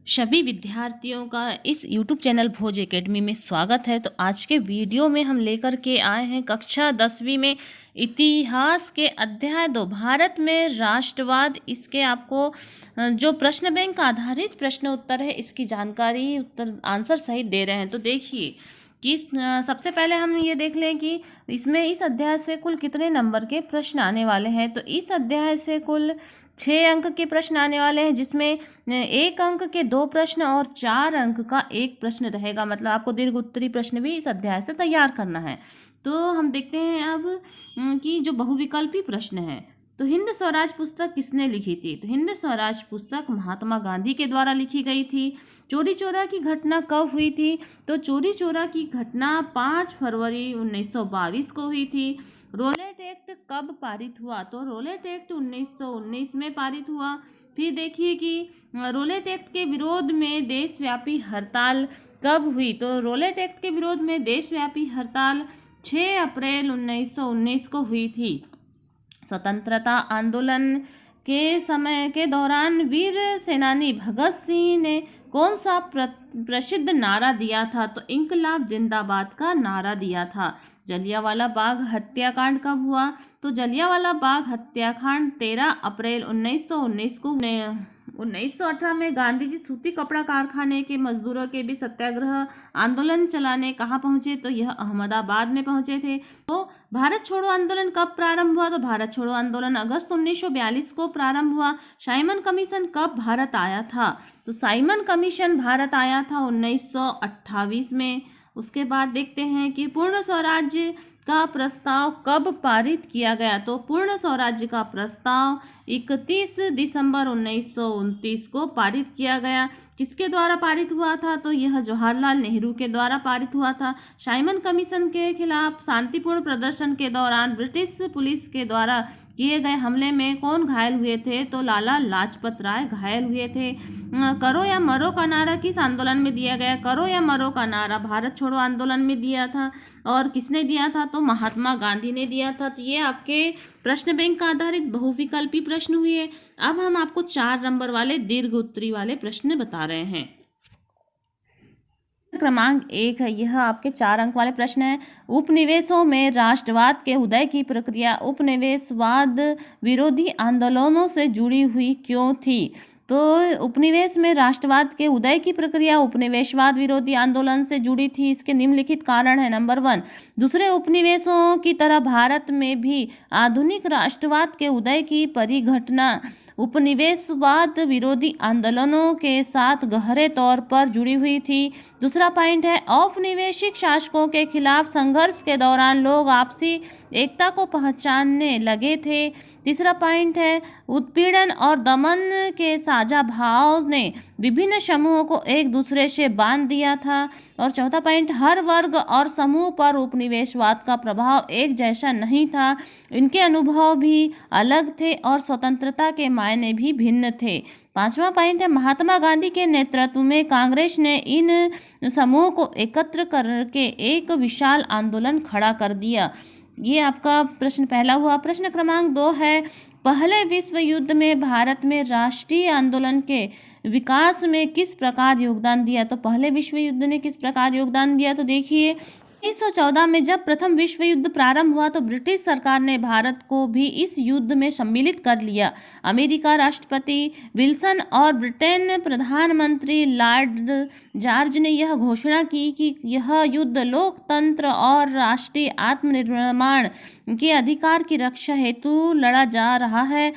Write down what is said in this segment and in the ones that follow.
सभी विद्यार्थियों का इस YouTube चैनल भोज एकेडमी में स्वागत है। तो आज के वीडियो में हम लेकर के आए हैं कक्षा 10वीं में इतिहास के अध्याय 2 भारत में राष्ट्रवाद। इसके आपको जो प्रश्न बैंक आधारित प्रश्न उत्तर है इसकी जानकारी उत्तर आंसर सहित दे रहे हैं। तो देखिए कि सबसे पहले हम ये देख लें कि इसमें इस अध्याय से कुल कितने नंबर के प्रश्न आने वाले हैं। तो इस अध्याय से कुल 6 अंक के प्रश्न आने वाले हैं, जिसमें 1 अंक के 2 प्रश्न और 4 अंक का 1 प्रश्न रहेगा। मतलब आपको दीर्घ उत्तरीय प्रश्न भी इस अध्याय से तैयार करना है। तो हम देखते हैं अब कि जो बहुविकल्पी प्रश्न है, तो हिंद स्वराज पुस्तक किसने लिखी थी। तो हिंद स्वराज पुस्तक महात्मा गांधी के द्वारा लिखी गई थी। चोरी चोरा की घटना कब हुई थी। तो चोरी चोरा की घटना 5 फरवरी 1922 को हुई थी। रोलेट एक्ट कब पारित हुआ। तो रोलेट एक्ट 1919 में पारित हुआ। फिर देखिए कि रोलेट एक्ट के विरोध में देशव्यापी हड़ताल कब हुई। तो रोलेट एक्ट के विरोध में देशव्यापी हड़ताल 6 अप्रैल 1919 को हुई थी। स्वतंत्रता आंदोलन के समय के दौरान वीर सेनानी भगत सिंह ने कौन सा प्रसिद्ध नारा दिया था। तो इंकलाब जिंदाबाद का नारा दिया था। जलियांवाला बाग हत्याकांड कब हुआ। तो जलियांवाला बाग हत्याकांड 13 अप्रैल 1919 को 1918 में गांधी जी सूती कपड़ा कारखाने के मजदूरों के भी सत्याग्रह आंदोलन चलाने कहाँ पहुंचे। तो यह अहमदाबाद में पहुंचे थे। तो भारत छोड़ो आंदोलन कब प्रारंभ हुआ। तो भारत छोड़ो आंदोलन अगस्त 1942 को प्रारंभ हुआ। साइमन कमीशन कब भारत आया था। तो साइमन कमीशन भारत आया था 1928 में। उसके बाद देखते हैं कि पूर्ण स्वराज्य का प्रस्ताव कब पारित किया गया। तो पूर्ण स्वराज्य का प्रस्ताव 31 दिसंबर 1929 को पारित किया गया। किसके द्वारा पारित हुआ था। तो यह जवाहरलाल नेहरू के द्वारा पारित हुआ था। साइमन कमीशन के खिलाफ शांतिपूर्ण प्रदर्शन के दौरान ब्रिटिश पुलिस के द्वारा किए गए हमले में कौन घायल हुए थे। तो लाला लाजपत राय घायल हुए थे। करो या मरो का नारा किस आंदोलन में दिया गया। करो या मरो का नारा भारत छोड़ो आंदोलन में दिया था। और किसने दिया था। तो महात्मा गांधी ने दिया था। तो ये आपके प्रश्न बैंक आधारित बहुविकल्पी प्रश्न हुए। अब हम आपको 4 नंबर वाले दीर्घ उत्तरी वाले प्रश्न बता रहे हैं। क्रमांक 1 है, यह आपके 4 अंक वाले प्रश्न है। उपनिवेशों में राष्ट्रवाद के उदय की प्रक्रिया उपनिवेशवाद विरोधी आंदोलनों से जुड़ी हुई क्यों थी। तो उपनिवेश में राष्ट्रवाद के उदय की प्रक्रिया उपनिवेशवाद विरोधी आंदोलन से जुड़ी थी। इसके निम्नलिखित कारण है। नंबर 1, दूसरे उपनिवेशों की तरह भारत में भी आधुनिक राष्ट्रवाद के उदय की परिघटना उपनिवेशवाद विरोधी आंदोलनों के साथ गहरे तौर पर जुड़ी हुई थी। दूसरा पॉइंट है, औपनिवेशिक शासकों के खिलाफ संघर्ष के दौरान लोग आपसी एकता को पहचानने लगे थे। तीसरा पॉइंट है, उत्पीड़न और दमन के साझा भाव ने विभिन्न समूहों को एक दूसरे से बांध दिया था। और चौथा पॉइंट, हर वर्ग और समूह पर उपनिवेशवाद का प्रभाव एक जैसा नहीं था। इनके अनुभव भी अलग थे और स्वतंत्रता के मायने भी भिन्न थे। पांचवा पॉइंट है, महात्मा गांधी के नेतृत्व में कांग्रेस ने इन समूहों को एकत्र करके एक विशाल आंदोलन खड़ा कर दिया। ये आपका प्रश्न पहला हुआ। प्रश्न क्रमांक 2 है, पहले विश्व युद्ध में भारत में राष्ट्रीय आंदोलन के विकास में किस प्रकार योगदान दिया। तो पहले विश्व युद्ध ने किस प्रकार योगदान दिया। तो देखिए 1914 में जब प्रथम विश्व युद्ध प्रारंभ हुआ तो ब्रिटिश सरकार ने भारत को भी इस युद्ध में सम्मिलित कर लिया। अमेरिका राष्ट्रपति विल्सन और ब्रिटेन प्रधानमंत्री लॉर्ड जॉर्ज ने यह घोषणा की कि यह युद्ध लोकतंत्र और राष्ट्रीय आत्मनिर्माण के अधिकार की रक्षा हेतु लड़ा जा रहा है।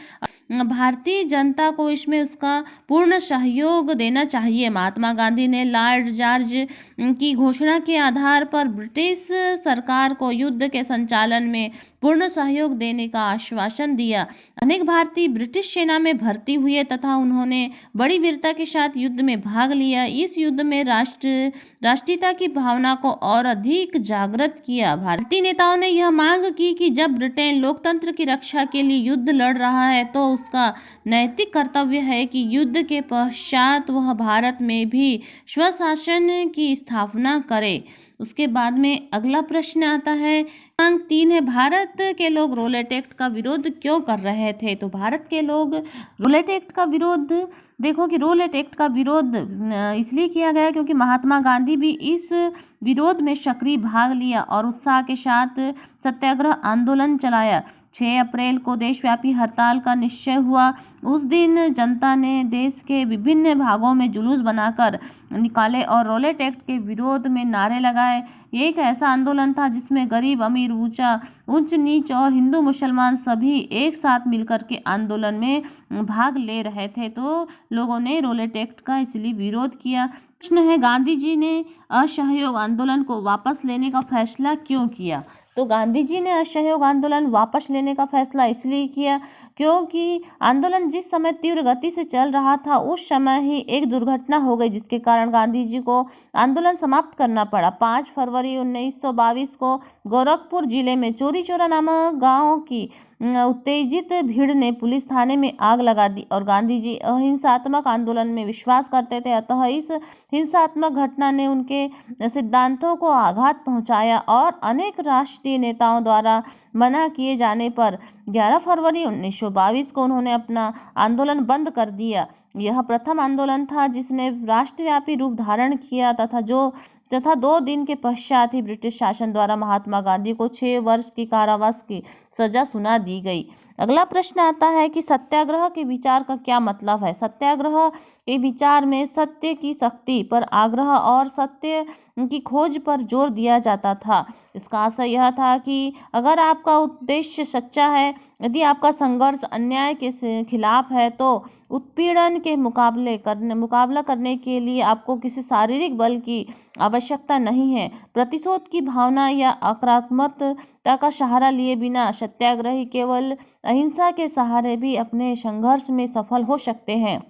भारतीय जनता को इसमें उसका पूर्ण सहयोग देना चाहिए। महात्मा गांधी ने लॉर्ड जॉर्ज की घोषणा के आधार पर ब्रिटिश सरकार को युद्ध के संचालन में पूर्ण सहयोग देने का आश्वासन दिया। अनेक भारतीय ब्रिटिश सेना में भर्ती हुए तथा उन्होंने बड़ी वीरता के साथ युद्ध में भाग लिया। इस युद्ध में राष्ट्रीयता की भावना को और अधिक जागृत किया। भारतीय नेताओं ने यह मांग की कि जब ब्रिटेन लोकतंत्र की रक्षा के लिए युद्ध लड़ रहा है तो उसका नैतिक कर्तव्य है कि युद्ध के पश्चात वह भारत में भी स्वशासन की स्थापना करे। उसके बाद में अगला प्रश्न आता है, क्रमांक 3 है, भारत के लोग रोलेट एक्ट का विरोध क्यों कर रहे थे। तो भारत के लोग रोलेट एक्ट का विरोध देखो कि रोलेट एक्ट का विरोध इसलिए किया गया क्योंकि महात्मा गांधी भी इस विरोध में सक्रिय भाग लिया और उत्साह के साथ सत्याग्रह आंदोलन चलाया। 6 अप्रैल को देशव्यापी हड़ताल का निश्चय हुआ। उस दिन जनता ने देश के विभिन्न भागों में जुलूस बनाकर निकाले और रोलेट एक्ट के विरोध में नारे लगाए। ये एक ऐसा आंदोलन था जिसमें गरीब अमीर, उच्च नीच और हिंदू मुसलमान सभी एक साथ मिलकर के आंदोलन में भाग ले रहे थे। तो लोगों ने रोलेट एक्ट का इसलिए विरोध किया। प्रश्न है, गांधी जी ने असहयोग आंदोलन को वापस लेने का फैसला क्यों किया? तो गांधी जी ने असहयोग आंदोलन वापस लेने का फैसला इसलिए किया क्योंकि आंदोलन जिस समय तीव्र गति से चल रहा था उस समय ही एक दुर्घटना हो गई जिसके कारण गांधी जी को आंदोलन समाप्त करना पड़ा। 5 फरवरी 1922 को गोरखपुर जिले में चौरी चौरा नामक गांव की उत्तेजित भीड़ ने पुलिस थाने में आग लगा दी और गांधी जी अहिंसात्मक आंदोलन में विश्वास करते थे, अतः इस हिंसात्मक घटना ने उनके सिद्धांतों को आघात पहुंचाया और अनेक राष्ट्रीय नेताओं द्वारा मना किए जाने पर 11 फरवरी 1922 को उन्होंने अपना आंदोलन बंद कर दिया। यह प्रथम आंदोलन था जिसने राष्ट्रव्यापी रूप धारण किया तथा 2 दिन के पश्चात ही ब्रिटिश शासन द्वारा महात्मा गांधी को 6 वर्ष की कारावास की सजा सुना दी गई। अगला प्रश्न आता है कि सत्याग्रह के विचार का क्या मतलब है? सत्याग्रह के विचार में सत्य की शक्ति पर आग्रह और सत्य की खोज पर जोर दिया जाता था। इसका आशय यह था कि अगर आपका उद्देश्य सच्चा है, यदि आपका संघर्ष अन्याय के खिलाफ है, तो उत्पीड़न के मुकाबला करने के लिए आपको किसी शारीरिक बल की आवश्यकता नहीं है। प्रतिशोध की भावना या आक्रामकता का सहारा लिए बिना सत्याग्रही केवल अहिंसा के सहारे भी अपने संघर्ष में सफल हो सकते हैं।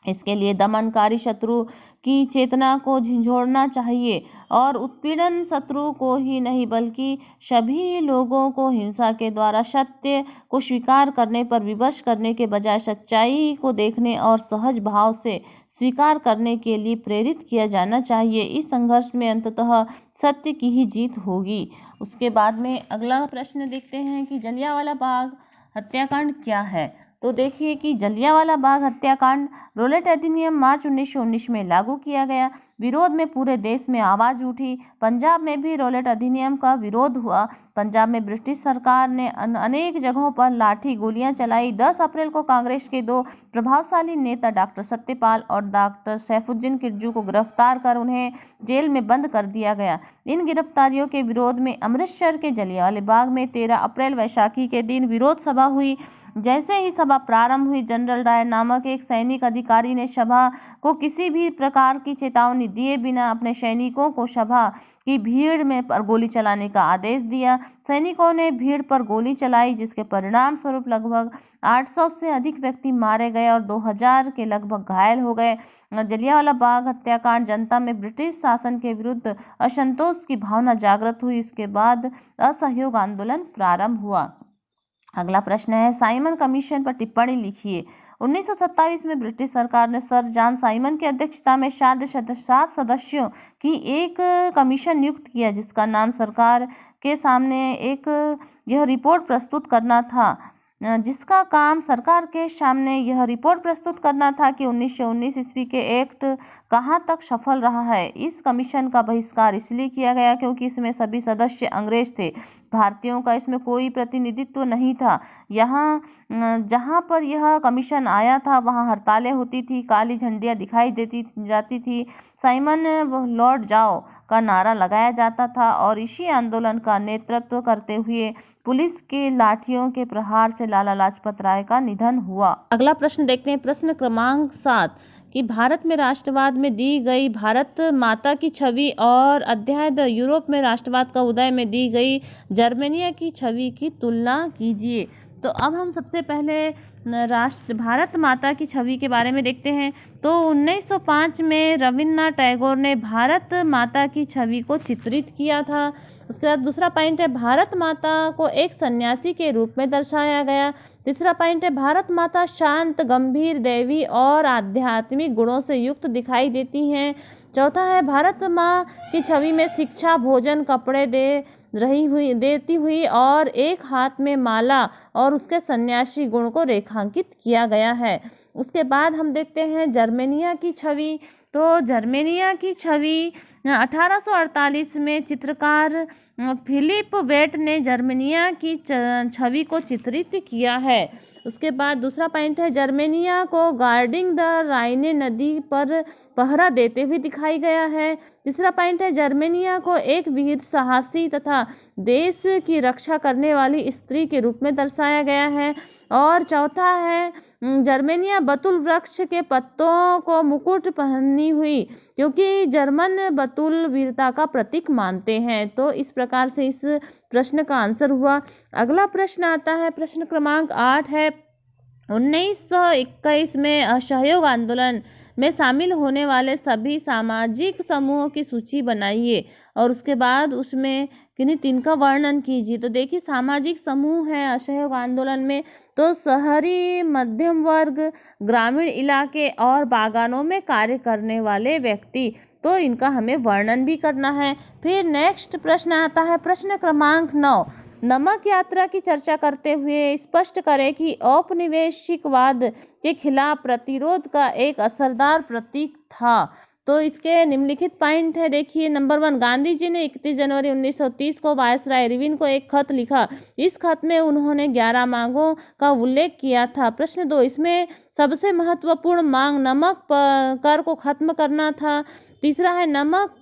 इसके लिए दमनकारी शत्रु की चेतना को झिझोड़ना चाहिए और उत्पीड़न शत्रु को ही नहीं बल्कि सभी लोगों को हिंसा के द्वारा सत्य को स्वीकार करने पर विवश करने के बजाय सच्चाई को देखने और सहज भाव से स्वीकार करने के लिए प्रेरित किया जाना चाहिए। इस संघर्ष में अंततः सत्य की ही जीत होगी। उसके बाद में अगला प्रश्न देखते हैं कि जलियांवाला बाग हत्याकांड क्या है? तो देखिए कि जलियांवाला बाग हत्याकांड रोलेट अधिनियम मार्च 1919 में लागू किया गया। विरोध में पूरे देश में आवाज उठी। पंजाब में भी रोलेट अधिनियम का विरोध हुआ। पंजाब में ब्रिटिश सरकार ने अनेक जगहों पर लाठी गोलियां चलाई। 10 अप्रैल को कांग्रेस के 2 प्रभावशाली नेता डॉक्टर सत्यपाल और डॉक्टर सैफुद्दीन किरजू को गिरफ्तार कर उन्हें जेल में बंद कर दिया गया। इन गिरफ्तारियों के विरोध में अमृतसर के जलियांवाला बाग में 13 अप्रैल वैशाखी के दिन विरोध सभा हुई। जैसे ही सभा प्रारंभ हुई, जनरल डायर नामक एक सैनिक अधिकारी ने सभा को किसी भी प्रकार की चेतावनी दिए बिना अपने सैनिकों को सभा की भीड़ में पर गोली चलाने का आदेश दिया। सैनिकों ने भीड़ पर गोली चलाई जिसके परिणाम स्वरूप लगभग 800 से अधिक व्यक्ति मारे गए और 2000 के लगभग घायल हो गए। जलियांवाला बाग हत्याकांड जनता में ब्रिटिश शासन के विरुद्ध असंतोष की भावना जागृत हुई। इसके बाद असहयोग आंदोलन प्रारंभ हुआ। अगला प्रश्न है, साइमन कमीशन पर टिप्पणी लिखिए। 1927 में ब्रिटिश सरकार ने सर जॉन साइमन की अध्यक्षता में 7 सदस्यों की एक कमीशन नियुक्त किया जिसका नाम सरकार के सामने यह रिपोर्ट प्रस्तुत करना था कि 1919 ईस्वी के एक्ट कहां तक सफल रहा है। इस कमीशन का बहिष्कार इसलिए किया गया क्योंकि इसमें सभी सदस्य अंग्रेज थे। भारतीयों का इसमें कोई प्रतिनिधित्व नहीं था। जहां पर यह कमीशन आया था वहां हड़तालें होती थी, काली झंडियां दिखाई जाती थी, साइमन लौट जाओ का नारा लगाया जाता था और इसी आंदोलन का नेतृत्व करते हुए पुलिस के लाठियों के प्रहार से लाला लाजपत राय का निधन हुआ। अगला प्रश्न देखते हैं, प्रश्न क्रमांक 7 कि भारत में राष्ट्रवाद में दी गई भारत माता की छवि और अध्याय 2 यूरोप में राष्ट्रवाद का उदय में दी गई जर्मनिया की छवि की तुलना कीजिए। तो अब हम सबसे पहले भारत माता की छवि के बारे में देखते हैं। तो 1905 में रविन्द्रनाथ टैगोर ने भारत माता की छवि को चित्रित किया था। उसके बाद दूसरा पॉइंट है, भारत माता को एक सन्यासी के रूप में दर्शाया गया। तीसरा पॉइंट है, भारत माता शांत, गंभीर, दैवी और आध्यात्मिक गुणों से युक्त दिखाई देती हैं। चौथा है, भारत माँ की छवि में शिक्षा, भोजन, कपड़े, देती हुई और एक हाथ में माला और उसके सन्यासी गुण को रेखांकित किया गया है। उसके बाद हम देखते हैं जर्मेनिया की छवि। तो जर्मेनिया की छवि 1848 में चित्रकार फिलिप वेट ने जर्मेनिया की छवि को चित्रित किया है। उसके बाद दूसरा पॉइंट है जर्मेनिया को गार्डिंग द राइने नदी पर पहरा देते हुए दिखाई गया है। तीसरा पॉइंट है जर्मेनिया को एक वीर साहसी तथा देश की रक्षा करने वाली स्त्री के रूप में दर्शाया गया है। और चौथा है जर्मेनिया बतुल वृक्ष के पत्तों को मुकुट पहनी हुई, क्योंकि जर्मन बतुल वीरता का प्रतीक मानते हैं। तो इस प्रकार से इस प्रश्न का आंसर हुआ। अगला प्रश्न आता है, प्रश्न क्रमांक 8 है 1921 में असहयोग आंदोलन में शामिल होने वाले सभी सामाजिक समूहों की सूची बनाइए और उसके बाद उसमें किन्हीं 3 का वर्णन कीजिए। तो देखिए सामाजिक समूह है असहयोग आंदोलन में, तो शहरी, मध्यम वर्ग, ग्रामीण इलाके और बागानों में कार्य करने वाले व्यक्ति, तो इनका हमें वर्णन भी करना है। फिर नेक्स्ट प्रश्न आता है प्रश्न क्रमांक 9, नमक यात्रा की चर्चा करते हुए स्पष्ट करें कि औपनिवेशिकवाद के खिलाफ प्रतिरोध का एक असरदार प्रतीक था। तो इसके निम्नलिखित पॉइंट है, देखिए नंबर 1, गांधी जी ने 31 जनवरी 1930 को वायसराय इरविन को एक खत लिखा। इस खत में उन्होंने 11 मांगों का उल्लेख किया था। प्रश्न 2, इसमें सबसे महत्वपूर्ण मांग नमक कर को खत्म करना था। तीसरा है नमक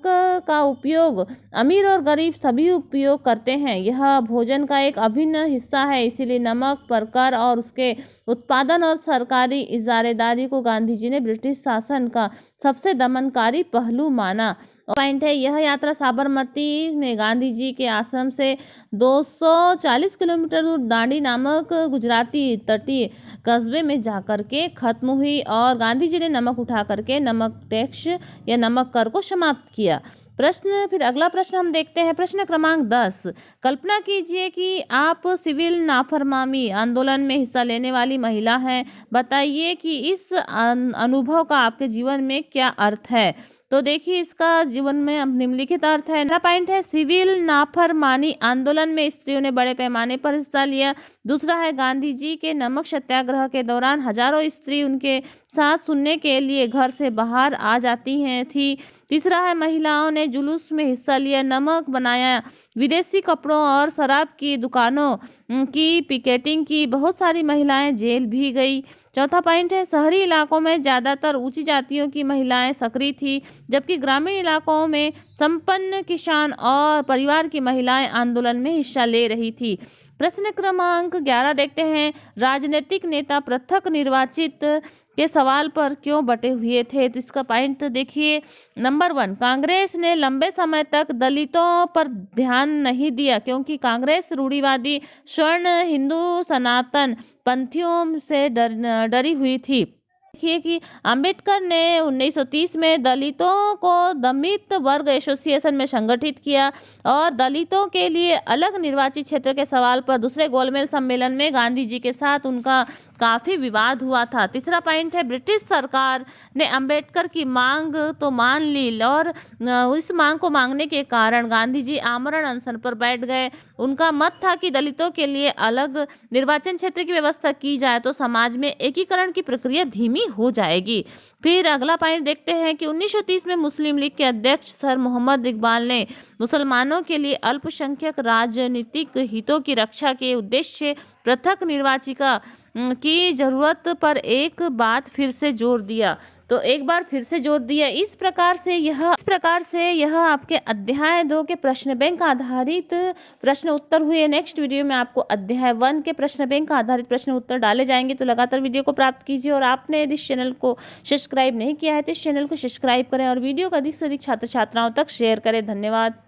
का उपयोग अमीर और गरीब सभी उपयोग करते हैं, यह भोजन का एक अभिन्न हिस्सा है, इसीलिए नमक पर कर और उसके उत्पादन और सरकारी इजारेदारी को गांधी जी ने ब्रिटिश शासन का सबसे दमनकारी पहलू माना। पॉइंट है यह यात्रा साबरमती में गांधी जी के आश्रम से 240 किलोमीटर दूर दांडी नामक गुजराती तटीय कस्बे में जाकर के खत्म हुई और गांधी जी ने नमक उठा करके नमक टैक्स या नमक कर को समाप्त किया। फिर अगला प्रश्न हम देखते हैं, प्रश्न क्रमांक 10, कल्पना कीजिए कि आप सिविल नाफरमानी आंदोलन में हिस्सा लेने वाली महिला हैं। बताइए कि इस अनुभव का आपके जीवन में क्या अर्थ है। तो देखिए इसका जीवन में निम्नलिखित अर्थ है। पहला पॉइंट है सिविल नाफरमानी आंदोलन में स्त्रियों ने बड़े पैमाने पर हिस्सा लिया। दूसरा है गांधी जी के नमक सत्याग्रह के दौरान हजारों स्त्री उनके साथ सुनने के लिए घर से बाहर आ जाती थी। तीसरा है महिलाओं ने जुलूस में हिस्सा लिया, नमक बनाया, विदेशी कपड़ों और शराब की दुकानों की पिकेटिंग की, बहुत सारी महिलाएं जेल भी गई। चौथा पॉइंट है शहरी इलाकों में ज्यादातर ऊंची जातियों की महिलाएं सक्रिय थी, जबकि ग्रामीण इलाकों में संपन्न किसान और परिवार की महिलाएं आंदोलन में हिस्सा ले रही थी। प्रश्न क्रमांक 11 देखते हैं, राजनीतिक नेता पृथक निर्वाचित के सवाल पर क्यों बटे हुए थे। तो इसका पॉइंट देखिए, नंबर 1, कांग्रेस ने लंबे समय तक दलितों पर ध्यान नहीं दिया क्योंकि कांग्रेस रूढ़िवादी स्वर्ण हिंदू सनातन पंथियों से डरी हुई थी। देखिए कि अंबेडकर ने 1930 में दलितों को दलित वर्ग एसोसिएशन में संगठित किया और दलितों के लिए अलग निर्वाचित क्षेत्र के सवाल पर दूसरे गोलमेज सम्मेलन में गांधी जी के साथ उनका काफी विवाद हुआ था। तीसरा पॉइंट है ब्रिटिश सरकार ने अंबेडकर की मांग तो मान ली और इस मांग को मांगने के कारण गांधी जी आमरण अनशन पर बैठ गए। उनका मत था कि दलितों के लिए अलग निर्वाचन क्षेत्र की व्यवस्था की जाए तो समाज में एकीकरण की प्रक्रिया धीमी हो जाएगी। फिर अगला पॉइंट देखते हैं कि 1930 में मुस्लिम लीग के अध्यक्ष सर मोहम्मद इकबाल ने मुसलमानों के लिए अल्पसंख्यक राजनीतिक हितों की रक्षा के उद्देश्य से पृथक निर्वाचिका की जरूरत पर एक बात फिर से जोर दिया। तो एक बार फिर से जोर दिया। इस प्रकार से यह आपके अध्याय 2 के प्रश्न बैंक आधारित प्रश्न उत्तर हुए। नेक्स्ट वीडियो में आपको अध्याय 1 के प्रश्न बैंक आधारित प्रश्न उत्तर डाले जाएंगे। तो लगातार वीडियो को प्राप्त कीजिए और आपने यदि इस चैनल को सब्सक्राइब नहीं किया है तो इस चैनल को सब्सक्राइब करें और वीडियो को अधिक से अधिक छात्र छात्राओं तक शेयर करें। धन्यवाद।